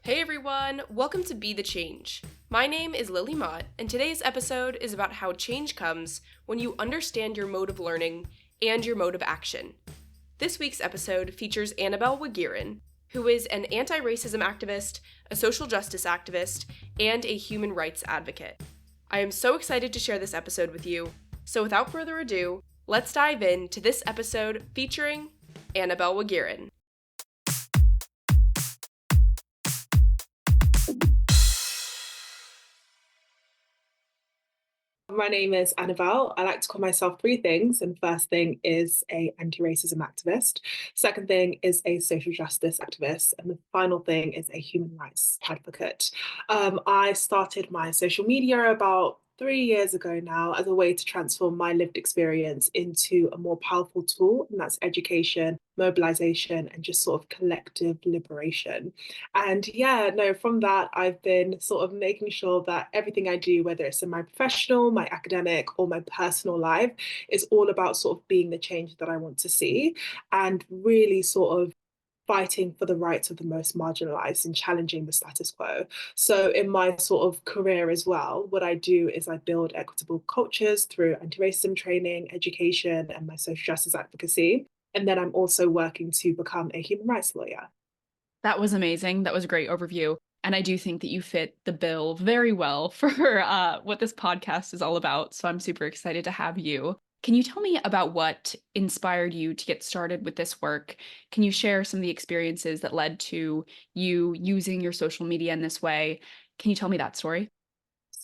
Hey everyone, welcome to Be the Change. My name is Lily Mott, and today's episode is about how change comes when you understand your mode of learning and your mode of action. This week's episode features Annabelle Woghiren, who is an anti-racism activist, a social justice activist, and a human rights advocate. I am so excited to share this episode with you, so without further ado, let's dive into this episode featuring Annabelle Woghiren. My name is Annabelle. I like to call myself three things. And first thing is a anti-racism activist. Second thing is a social justice activist. And the final thing is a human rights advocate. I started my social media about 3 years ago now as a way to transform my lived experience into a more powerful tool, and that's education, mobilization, and just sort of collective liberation. And yeah, no, from that, I've been sort of making sure that everything I do, whether it's in my professional, my academic, or my personal life, is all about sort of being the change that I want to see and really sort of fighting for the rights of the most marginalized and challenging the status quo. So, in my sort of career as well, what I do is I build equitable cultures through anti racism training, education, and my social justice advocacy. And then I'm also working to become a human rights lawyer. That was amazing. That was a great overview. And I do think that you fit the bill very well for what this podcast is all about. So I'm super excited to have you. Can you tell me about what inspired you to get started with this work? Can you share some of the experiences that led to you using your social media in this way? Can you tell me that story?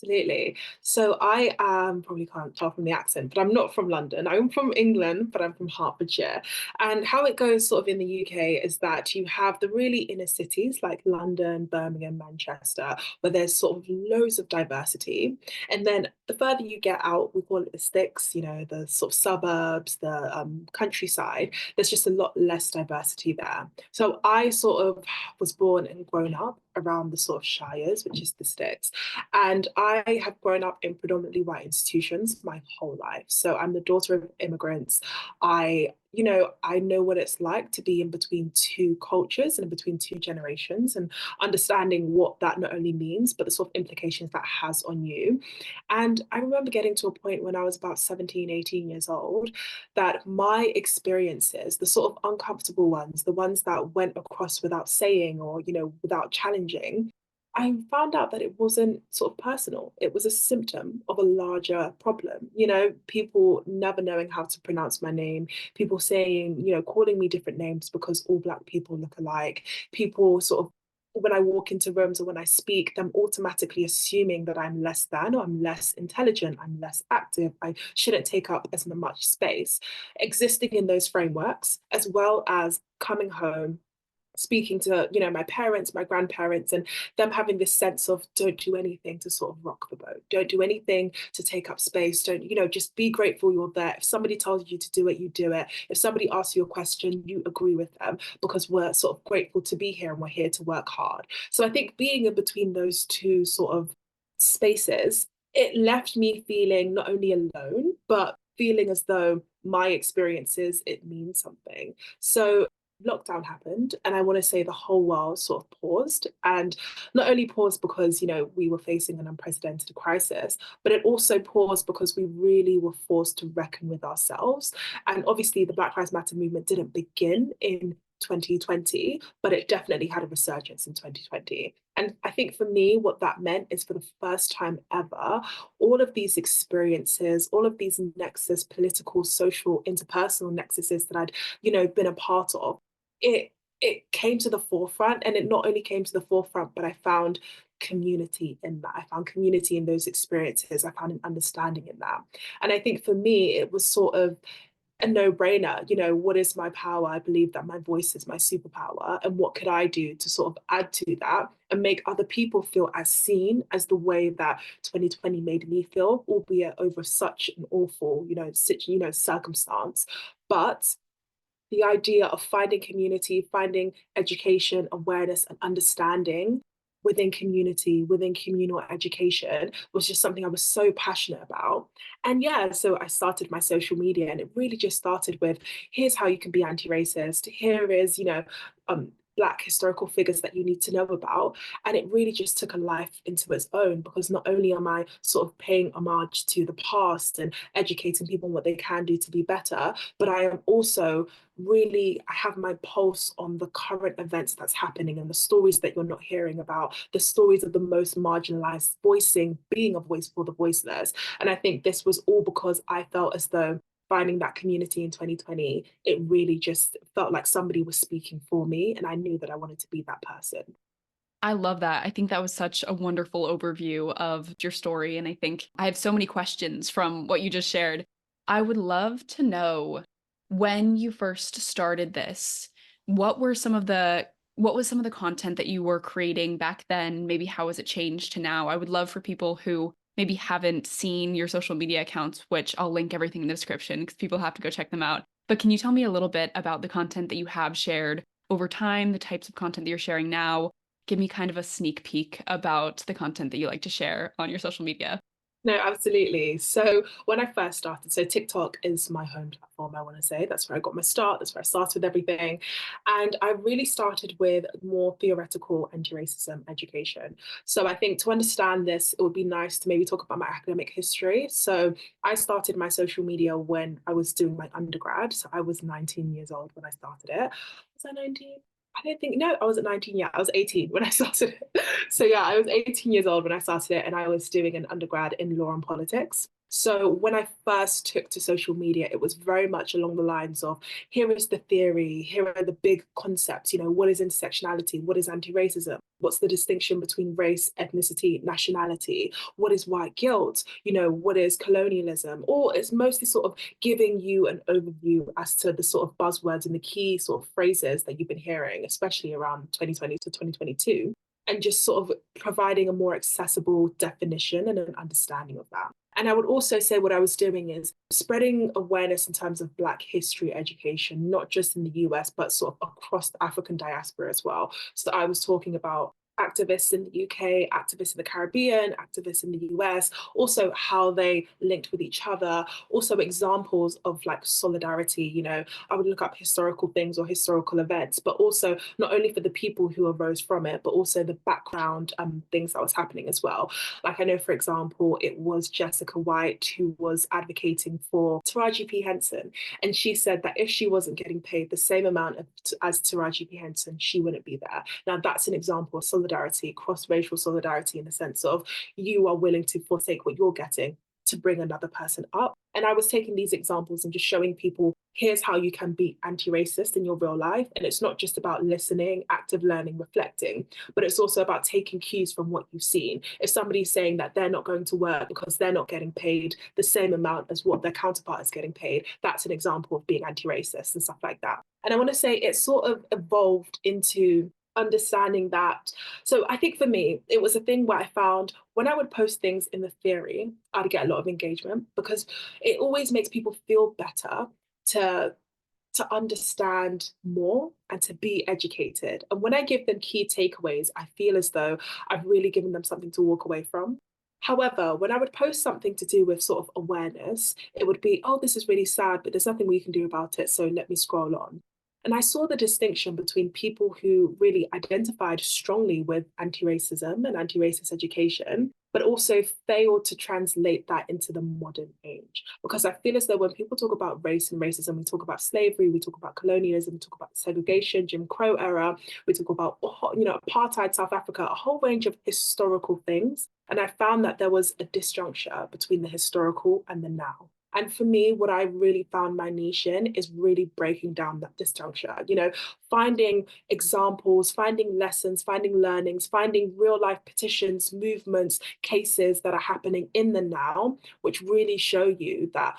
Absolutely. So I am probably can't tell from the accent, but I'm not from London. I'm from England, but I'm from Hertfordshire. And how it goes sort of in the UK is that you have the really inner cities like London, Birmingham, Manchester, where there's sort of loads of diversity. And then the further you get out, we call it the sticks, the sort of suburbs, the countryside, there's just a lot less diversity there. So I sort of was born and grown up around the sort of shires, which is the sticks. And I have grown up in predominantly white institutions my whole life. So I'm the daughter of immigrants. I know what it's like to be in between two cultures and in between two generations and understanding what that not only means, but the sort of implications that has on you. And I remember getting to a point when I was about 17, 18 years old, that my experiences, the sort of uncomfortable ones, the ones that went across without saying or, without challenging, I found out that it wasn't sort of personal. It was a symptom of a larger problem. People never knowing how to pronounce my name, people saying, calling me different names because all Black people look alike, people sort of when I walk into rooms or when I speak, them automatically assuming that I'm less than or I'm less intelligent, I'm less active, I shouldn't take up as much space. Existing in those frameworks, as well as coming home, speaking to my parents, my grandparents, and them having this sense of don't do anything to sort of rock the boat, don't do anything to take up space, don't just be grateful you're there. If somebody tells you to do it, you do it. If somebody asks you a question, you agree with them, because we're sort of grateful to be here and we're here to work hard. So I think being in between those two sort of spaces, it left me feeling not only alone but feeling as though my experiences, it means something. So lockdown happened, and I want to say the whole world sort of paused, and not only paused because we were facing an unprecedented crisis, but it also paused because we really were forced to reckon with ourselves. And obviously the Black Lives Matter movement didn't begin in 2020, but it definitely had a resurgence in 2020. And I think for me, what that meant is for the first time ever, all of these experiences, all of these nexus, political, social, interpersonal nexuses that I'd, been a part of, it came to the forefront, and it not only came to the forefront, but I found community in that. I found community in those experiences. I found an understanding in that. And I think for me, it was sort of a no-brainer. What is my power? I believe that my voice is my superpower. And what could I do to sort of add to that and make other people feel as seen as the way that 2020 made me feel, albeit over such an awful, circumstance. But the idea of finding community, finding education, awareness, and understanding within community, within communal education was just something I was so passionate about. And yeah, so I started my social media, and it really just started with here's how you can be anti racist. Here is, Black historical figures that you need to know about. And it really just took a life into its own, because not only am I sort of paying homage to the past and educating people on what they can do to be better, but I am also I have my pulse on the current events that's happening and the stories that you're not hearing about, the stories of the most marginalized being a voice for the voiceless. And I think this was all because I felt as though finding that community in 2020, it really just felt like somebody was speaking for me. And I knew that I wanted to be that person. I love that. I think that was such a wonderful overview of your story. And I think I have so many questions from what you just shared. I would love to know, when you first started this, what were some of the what was some of the content that you were creating back then? Maybe how has it changed to now? I would love for people who maybe haven't seen your social media accounts, which I'll link everything in the description because people have to go check them out. But can you tell me a little bit about the content that you have shared over time, the types of content that you're sharing now? Give me kind of a sneak peek about the content that you like to share on your social media. No, absolutely. So when I first started, so TikTok is my home platform, I want to say. That's where I got my start. That's where I started with everything. And I really started with more theoretical anti-racism education. So I think to understand this, it would be nice to maybe talk about my academic history. So I started my social media when I was doing my undergrad. So I was 19 years old when I started it. Was I 19? I don't think, no, I wasn't 19 yet. I was 18 when I started it. So yeah, I was 18 years old when I started it, and I was doing an undergrad in law and politics. So when I first took to social media, it was very much along the lines of, here is the theory, here are the big concepts, what is intersectionality, what is anti-racism, what's the distinction between race, ethnicity, nationality, what is white guilt, what is colonialism, or it's mostly sort of giving you an overview as to the sort of buzzwords and the key sort of phrases that you've been hearing, especially around 2020 to 2022, and just sort of providing a more accessible definition and an understanding of that. And I would also say what I was doing is spreading awareness in terms of Black history education, not just in the US, but sort of across the African diaspora as well. So I was talking about activists in the UK, activists in the Caribbean, activists in the US, also how they linked with each other, also examples of like solidarity. I would look up historical things or historical events, but also not only for the people who arose from it, but also the background things that was happening as well. Like I know, for example, it was Jessica White who was advocating for Taraji P. Henson. And she said that if she wasn't getting paid the same amount as Taraji P. Henson, she wouldn't be there. Now, that's an example of solidarity, cross-racial solidarity, in the sense of you are willing to forsake what you're getting to bring another person up. And I was taking these examples and just showing people, here's how you can be anti-racist in your real life. And it's not just about listening, active learning, reflecting, but it's also about taking cues from what you've seen. If somebody's saying that they're not going to work because they're not getting paid the same amount as what their counterpart is getting paid, that's an example of being anti-racist and stuff like that. And I want to say it sort of evolved into understanding that. So I think for me, it was a thing where I found when I would post things in the theory, I'd get a lot of engagement, because it always makes people feel better to understand more and to be educated. And when I give them key takeaways, I feel as though I've really given them something to walk away from. However, when I would post something to do with sort of awareness, it would be, oh, this is really sad, but there's nothing we can do about it, so let me scroll on. And I saw the distinction between people who really identified strongly with anti-racism and anti-racist education, but also failed to translate that into the modern age. Because I feel as though when people talk about race and racism, we talk about slavery, we talk about colonialism, we talk about segregation, Jim Crow era, we talk about, apartheid, South Africa, a whole range of historical things. And I found that there was a disjuncture between the historical and the now. And for me, what I really found my niche in is really breaking down that disjuncture, finding examples, finding lessons, finding learnings, finding real life petitions, movements, cases that are happening in the now, which really show you that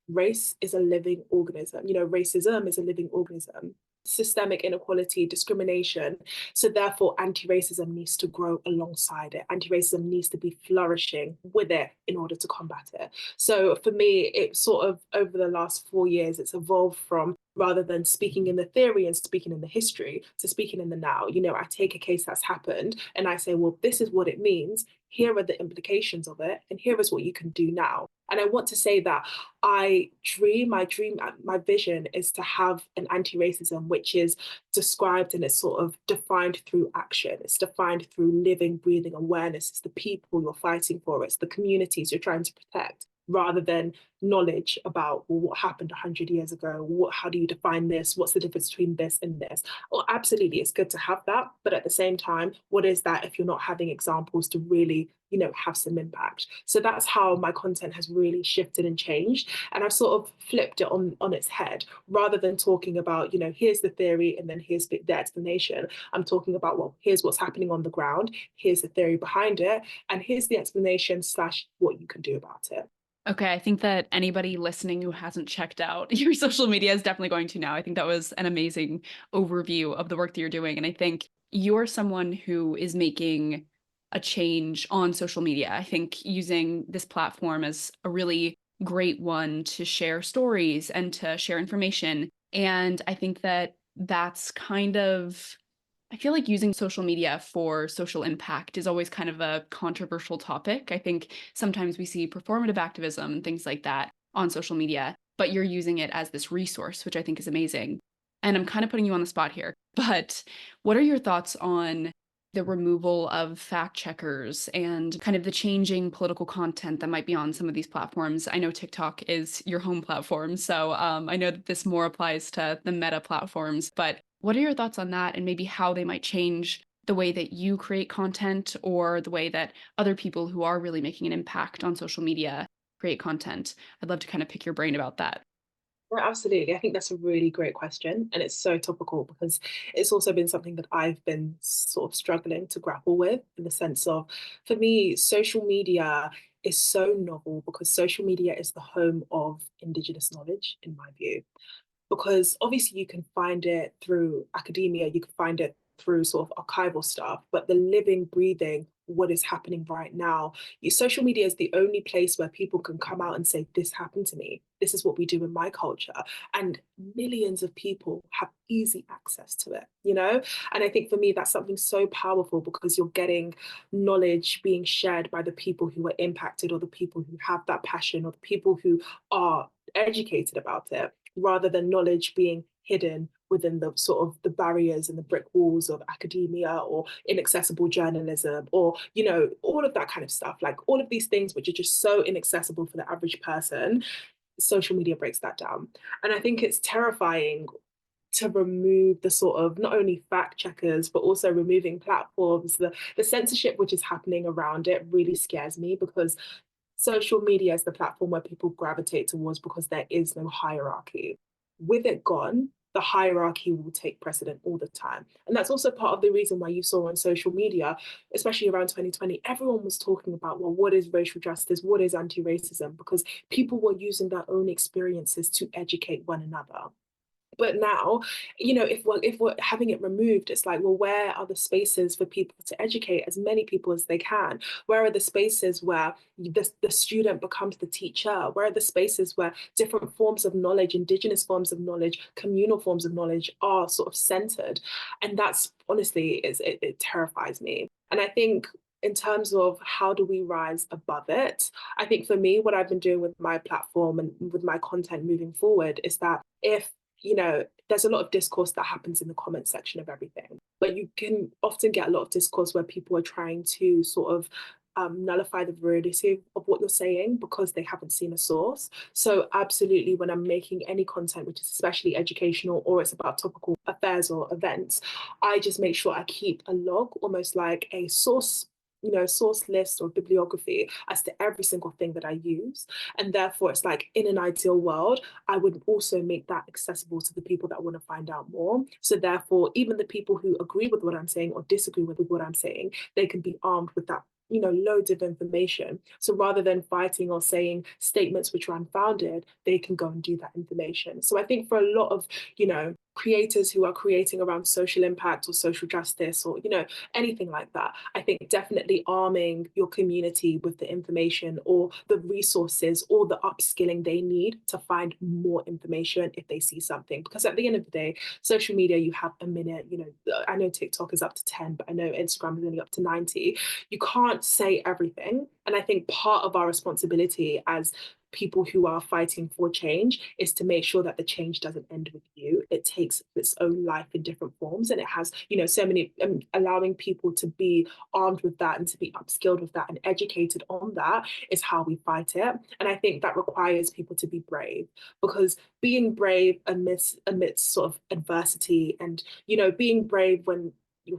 race is a living organism. Racism is a living organism. Systemic inequality, discrimination. So therefore, anti-racism needs to grow alongside it. Anti-racism needs to be flourishing with it in order to combat it. So for me, it sort of over the last 4 years, it's evolved from rather than speaking in the theory and speaking in the history to speaking in the now. I take a case that's happened and I say, well, this is what it means. Here are the implications of it, and here is what you can do now. And I want to say that my vision is to have an anti-racism which is described and it's sort of defined through action. It's defined through living, breathing awareness. It's the people you're fighting for. It's the communities you're trying to protect, rather than knowledge about, well, what happened 100 years ago, how do you define this, what's the difference between this and this. Well, absolutely, it's good to have that, but at the same time, what is that if you're not having examples to really have some impact? So that's how my content has really shifted and changed, and I've sort of flipped it on its head. Rather than talking about, here's the theory and then here's the explanation, I'm talking about, well, here's what's happening on the ground, here's the theory behind it, and here's the explanation / what you can do about it. Okay, I think that anybody listening who hasn't checked out your social media is definitely going to now. I think that was an amazing overview of the work that you're doing. And I think you're someone who is making a change on social media. I think using this platform as a really great one to share stories and to share information. And I think that that's kind of I feel like using social media for social impact is always kind of a controversial topic. I think sometimes we see performative activism and things like that on social media, but you're using it as this resource, which I think is amazing. And I'm kind of putting you on the spot here, but what are your thoughts on the removal of fact checkers and kind of the changing political content that might be on some of these platforms? I know TikTok is your home platform, so I know that this more applies to the Meta platforms, but what are your thoughts on that and maybe how they might change the way that you create content or the way that other people who are really making an impact on social media create content? I'd love to kind of pick your brain about that. Well, absolutely. I think that's a really great question. And it's so topical because it's also been something that I've been sort of struggling to grapple with, in the sense of, for me, social media is so novel because social media is the home of Indigenous knowledge, in my view. Because obviously you can find it through academia, you can find it through sort of archival stuff, but the living, breathing, what is happening right now, social media is the only place where people can come out and say, this happened to me, this is what we do in my culture, and millions of people have easy access to it, and I think for me that's something so powerful, because you're getting knowledge being shared by the people who are impacted, or the people who have that passion, or the people who are educated about it, rather than knowledge being hidden within the sort of the barriers and the brick walls of academia or inaccessible journalism, or all of that kind of stuff, like all of these things which are just so inaccessible for the average person. Social media breaks that down, and I think it's terrifying to remove the sort of not only fact checkers but also removing platforms. The censorship which is happening around it really scares me, because social media is the platform where people gravitate towards because there is no hierarchy. With it gone, the hierarchy will take precedent all the time. And that's also part of the reason why you saw on social media, especially around 2020, everyone was talking about, well, what is racial justice? What is anti-racism? Because people were using their own experiences to educate one another. But now, if we're having it removed, it's like, well, where are the spaces for people to educate as many people as they can? Where are the spaces where the student becomes the teacher? Where are the spaces where different forms of knowledge, Indigenous forms of knowledge, communal forms of knowledge are sort of centered? And that's honestly, it terrifies me. And I think in terms of how do we rise above it, I think for me, what I've been doing with my platform and with my content moving forward is that if there's a lot of discourse that happens in the comment section of everything, but you can often get a lot of discourse where people are trying to sort of nullify the validity of what you're saying because they haven't seen a source. So absolutely, when I'm making any content, which is especially educational or it's about topical affairs or events, I just make sure I keep a log, almost like a source list or bibliography as to every single thing that I use. And therefore, it's like, in an ideal world, I would also make that accessible to the people that want to find out more. So therefore, even the people who agree with what I'm saying or disagree with what I'm saying, they can be armed with that loads of information. So rather than fighting or saying statements which are unfounded, they can go and do that information. So I think for a lot of, creators who are creating around social impact or social justice or, anything like that. I think definitely arming your community with the information or the resources or the upskilling they need to find more information if they see something. Because at the end of the day, social media, you have a minute, I know TikTok is up to 10, but I know Instagram is only up to 90. You can't say everything. And I think part of our responsibility as people who are fighting for change is to make sure that the change doesn't end with you. It takes its own life in different forms, and it has, so many, allowing people to be armed with that and to be upskilled with that and educated on that is how we fight it. And I think that requires people to be brave, because being brave amidst sort of adversity and, being brave when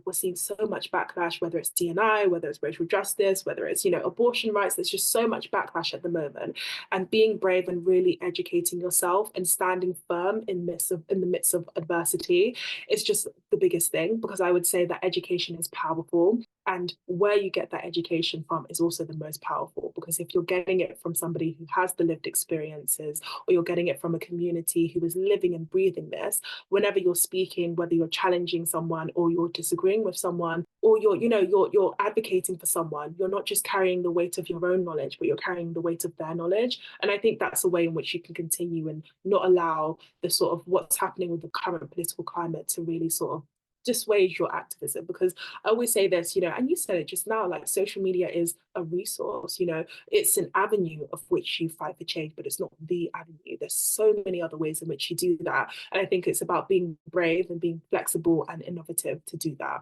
we're seeing so much backlash, whether it's DNI, whether it's racial justice, whether it's, abortion rights. There's just so much backlash at the moment. And being brave and really educating yourself and standing firm in the midst of adversity is just the biggest thing, because I would say that education is powerful. And where you get that education from is also the most powerful, because if you're getting it from somebody who has the lived experiences, or you're getting it from a community who is living and breathing this, whenever you're speaking, whether you're challenging someone or you're disagreeing with someone, or you're advocating for someone, you're not just carrying the weight of your own knowledge, but you're carrying the weight of their knowledge. And I think that's a way in which you can continue and not allow the sort of what's happening with the current political climate to really sort of dissuade your activism. Because I always say this, and you said it just now, like social media is a resource, it's an avenue of which you fight for change, but it's not the avenue. There's so many other ways in which you do that. And I think it's about being brave and being flexible and innovative to do that.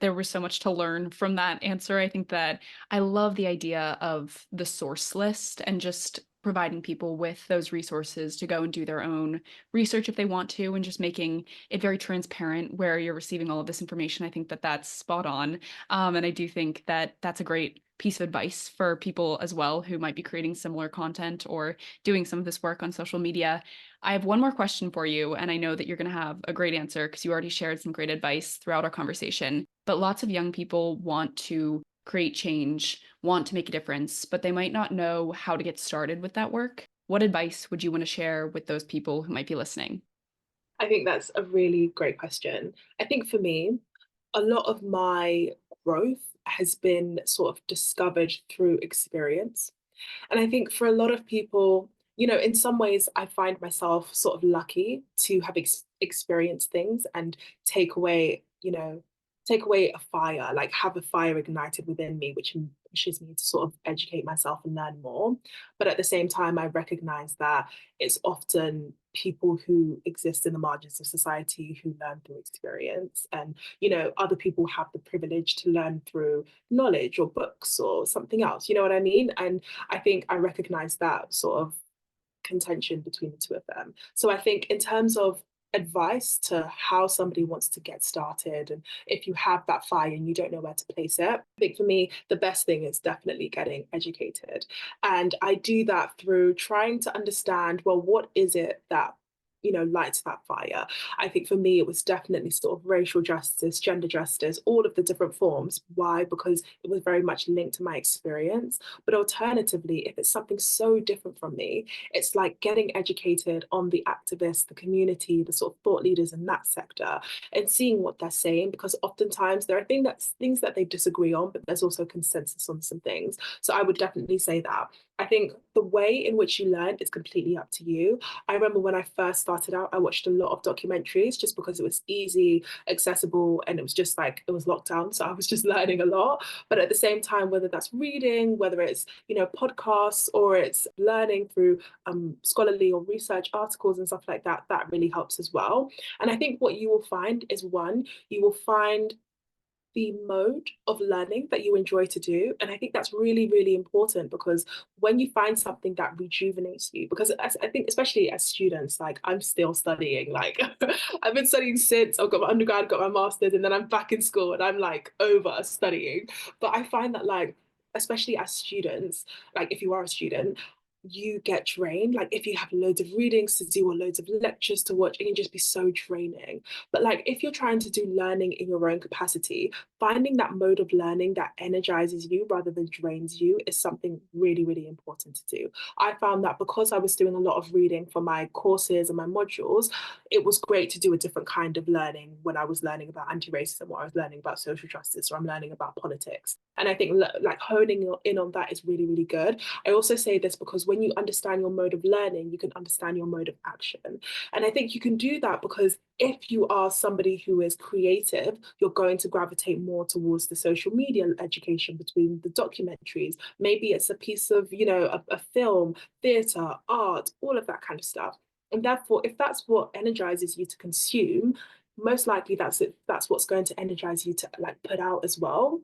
There was so much to learn from that answer. I think that I love the idea of the source list and just providing people with those resources to go and do their own research if they want to, and just making it very transparent where you're receiving all of this information. I think that that's spot on. And I do think that that's a great piece of advice for people as well who might be creating similar content or doing some of this work on social media. I have one more question for you, and I know that you're going to have a great answer because you already shared some great advice throughout our conversation. But lots of young people want to create change, want to make a difference, but they might not know how to get started with that work. What advice would you want to share with those people who might be listening? I think that's a really great question. I think for me, a lot of my growth has been sort of discovered through experience. And I think for a lot of people, in some ways, I find myself sort of lucky to have experienced things and take away, take away a fire, like have a fire ignited within me, which pushes me to sort of educate myself and learn more. But at the same time, I recognize that it's often people who exist in the margins of society who learn through experience. And, other people have the privilege to learn through knowledge or books or something else. You know what I mean? And I think I recognize that sort of contention between the two of them. So I think in terms of advice to how somebody wants to get started, and if you have that fire and you don't know where to place it, I think for me the best thing is definitely getting educated. And I do that through trying to understand, well, what is it that lights that fire? I think for me it was definitely sort of racial justice, gender justice, all of the different forms. Why? Because it was very much linked to my experience. But alternatively, if it's something so different from me, it's like getting educated on the activists, the community, the sort of thought leaders in that sector, and seeing what they're saying, because oftentimes there are things that they disagree on, but there's also consensus on some things. So I would definitely say that. I think the way in which you learn is completely up to you. I remember when I first started out, I watched a lot of documentaries just because it was easy, accessible, and it was just like it was lockdown. So I was just learning a lot. But at the same time, whether that's reading, whether it's, podcasts, or it's learning through scholarly or research articles and stuff like that, that really helps as well. And I think what you will find is, one, you will find the mode of learning that you enjoy to do. And I think that's really, really important, because when you find something that rejuvenates you, because I think especially as students, like I'm still studying, like I've been studying since I've got my undergrad, got my master's, and then I'm back in school and I'm like over studying. But I find that, like, especially as students, like if you are a student, you get drained. Like if you have loads of readings to do or loads of lectures to watch, it can just be so draining. But like if you're trying to do learning in your own capacity, finding that mode of learning that energizes you rather than drains you is something really, really important to do. I found that because I was doing a lot of reading for my courses and my modules, it was great to do a different kind of learning when I was learning about anti-racism, or I was learning about social justice, or I'm learning about politics. And I think like honing in on that is really, really good. I also say this because when you understand your mode of learning, you can understand your mode of action. And I think you can do that because if you are somebody who is creative, you're going to gravitate more towards the social media education, between the documentaries. Maybe it's a piece of, a film, theatre, art, all of that kind of stuff. And therefore, if that's what energizes you to consume, most likely that's what's going to energize you to like put out as well.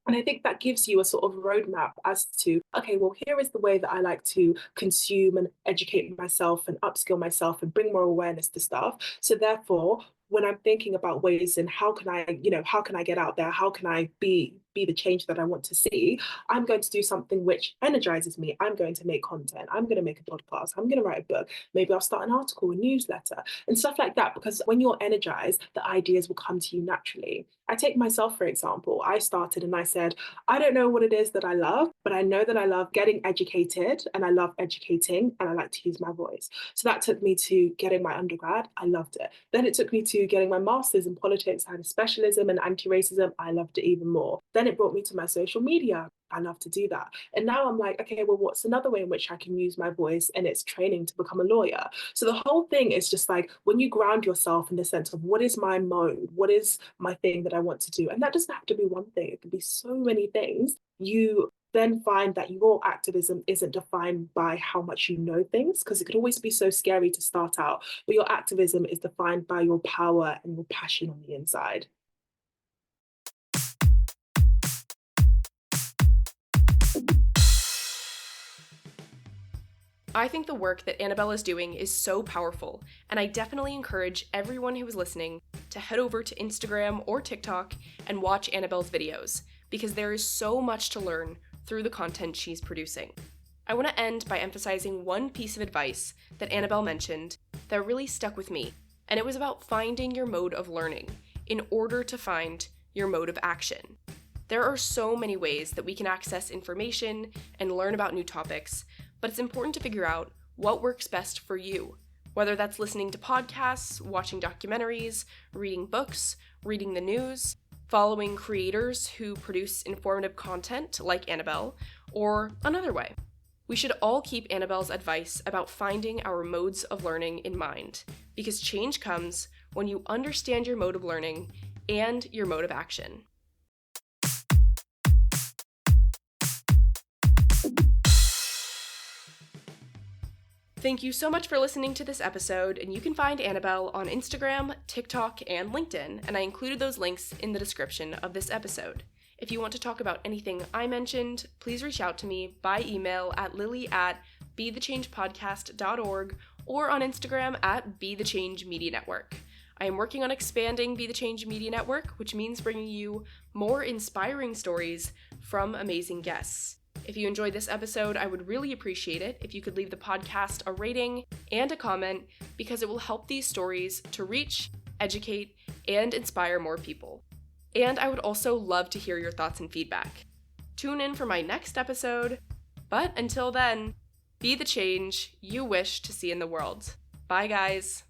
And I think that gives you a sort of roadmap as to, okay, well, here is the way that I like to consume and educate myself and upskill myself and bring more awareness to stuff. So therefore, when I'm thinking about ways in how can I get out there? How can I be the change that I want to see? I'm going to do something which energizes me. I'm going to make content. I'm going to make a podcast. I'm going to write a book. Maybe I'll start an article, a newsletter, and stuff like that. Because when you're energized, the ideas will come to you naturally. I take myself, for example. I started and I said, I don't know what it is that I love, but I know that I love getting educated and I love educating and I like to use my voice. So that took me to getting my undergrad. I loved it. Then it took me to getting my master's in politics. I had a specialism in anti-racism. I loved it even more. Then it brought me to my social media. I love to do that. And now I'm like, okay, well, what's another way in which I can use my voice? And it's training to become a lawyer. So the whole thing is just like when you ground yourself in the sense of what is my mode? What is my thing that I want to do? And that doesn't have to be one thing. It can be so many things. You then find that your activism isn't defined by how much you know things, because it could always be so scary to start out, but your activism is defined by your power and your passion on the inside. I think the work that Annabelle is doing is so powerful, and I definitely encourage everyone who is listening to head over to Instagram or TikTok and watch Annabelle's videos, because there is so much to learn through the content she's producing. I want to end by emphasizing one piece of advice that Annabelle mentioned that really stuck with me, and it was about finding your mode of learning in order to find your mode of action. There are so many ways that we can access information and learn about new topics, but it's important to figure out what works best for you, whether that's listening to podcasts, watching documentaries, reading books, reading the news, following creators who produce informative content like Annabelle, or another way. We should all keep Annabelle's advice about finding our modes of learning in mind, because change comes when you understand your mode of learning and your mode of action. Thank you so much for listening to this episode, and you can find Annabelle on Instagram, TikTok, and LinkedIn, and I included those links in the description of this episode. If you want to talk about anything I mentioned, please reach out to me by email at lily@bethechangepodcast.org or on Instagram at Be The Change Media Network. I am working on expanding Be The Change Media Network, which means bringing you more inspiring stories from amazing guests. If you enjoyed this episode, I would really appreciate it if you could leave the podcast a rating and a comment, because it will help these stories to reach, educate, and inspire more people. And I would also love to hear your thoughts and feedback. Tune in for my next episode, but until then, be the change you wish to see in the world. Bye, guys.